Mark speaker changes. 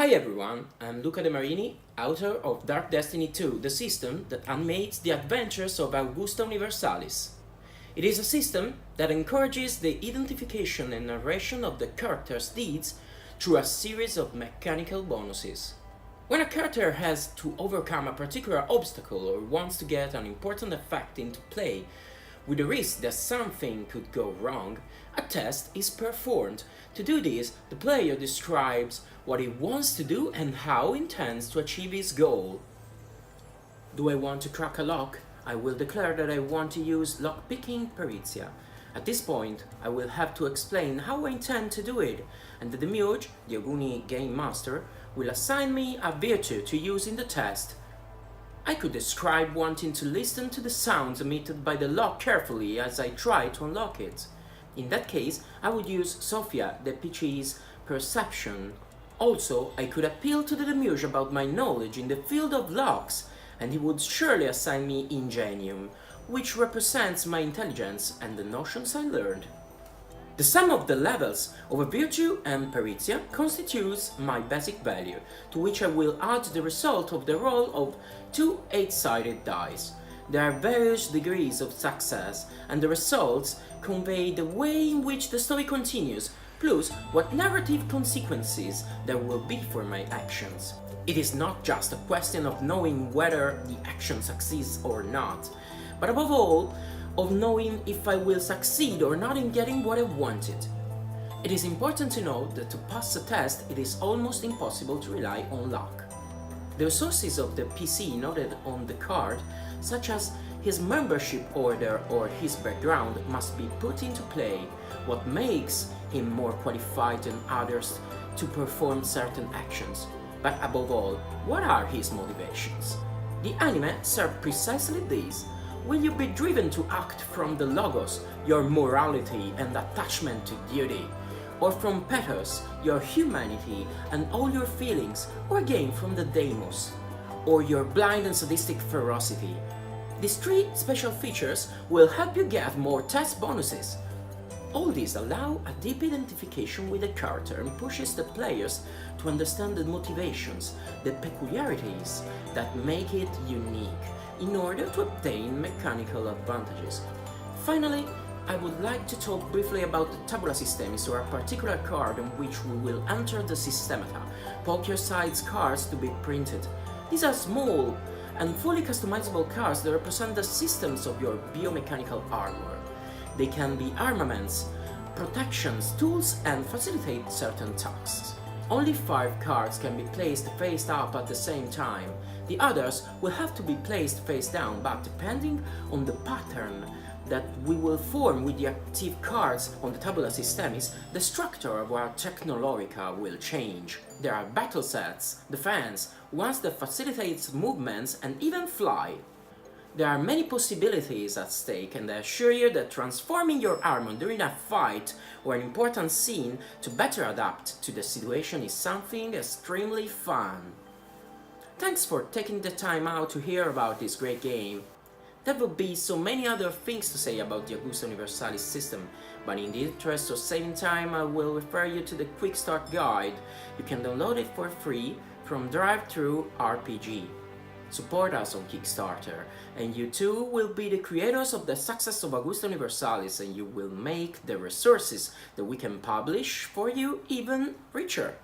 Speaker 1: Hi everyone, I'm Luca De Marini, author of Dark Destiny 2, the system that animates the adventures of Augusta Universalis. It is a system that encourages the identification and narration of the character's deeds through a series of mechanical bonuses. When a character has to overcome a particular obstacle or wants to get an important effect into play, with the risk that something could go wrong, a test is performed. To do this, the player describes what he wants to do and how he intends to achieve his goal. Do I want to crack a lock? I will declare that I want to use lockpicking perizia. At this point, I will have to explain how I intend to do it, and the Demiurge, the Oguni Game Master, will assign me a virtue to use in the test. I could describe wanting to listen to the sounds emitted by the lock carefully as I try to unlock it. In that case, I would use Sophia the PC's perception. Also, I could appeal to the Demiurge about my knowledge in the field of locks, and he would surely assign me Ingenium, which represents my intelligence and the notions I learned. The sum of the levels of a virtue and perizia constitutes my basic value, to which I will add the result of the roll of two 8-sided dice. There are various degrees of success, and the results convey the way in which the story continues, plus what narrative consequences there will be for my actions. It is not just a question of knowing whether the action succeeds or not, but above all, of knowing if I will succeed or not in getting what I wanted. It is important to note that to pass a test, it is almost impossible to rely on luck. The resources of the PC noted on the card, such as his membership order or his background, must be put into play, what makes him more qualified than others to perform certain actions. But above all, what are his motivations? The anime serve precisely this. Will you be driven to act from the logos, your morality and attachment to duty, or from pathos, your humanity and all your feelings, or again from the demos, or your blind and sadistic ferocity? These three special features will help you get more test bonuses. All these allow a deep identification with the character and pushes the players to understand the motivations, the peculiarities that make it unique, in order to obtain mechanical advantages. Finally, I would like to talk briefly about the tabula systemis, or a particular card on which we will enter the Systemata, poker-sized cards to be printed. These are small and fully customizable cards that represent the systems of your biomechanical armor. They can be armaments, protections, tools, and facilitate certain tasks. Only 5 cards can be placed face up at the same time. The others will have to be placed face down, but depending on the pattern that we will form with the active cards on the tabula systemis, the structure of our technologica will change. There are battle sets, defense, ones that facilitates movements and even fly. There are many possibilities at stake, and I assure you that transforming your armor during a fight or an important scene to better adapt to the situation is something extremely fun. Thanks for taking the time out to hear about this great game. There would be so many other things to say about the Augusta Universalis system, but in the interest of saving time, I will refer you to the Quick Start Guide. You can download it for free from Drive-Thru RPG. Support us on Kickstarter, and you too will be the creators of the success of Augusta Universalis, and you will make the resources that we can publish for you even richer.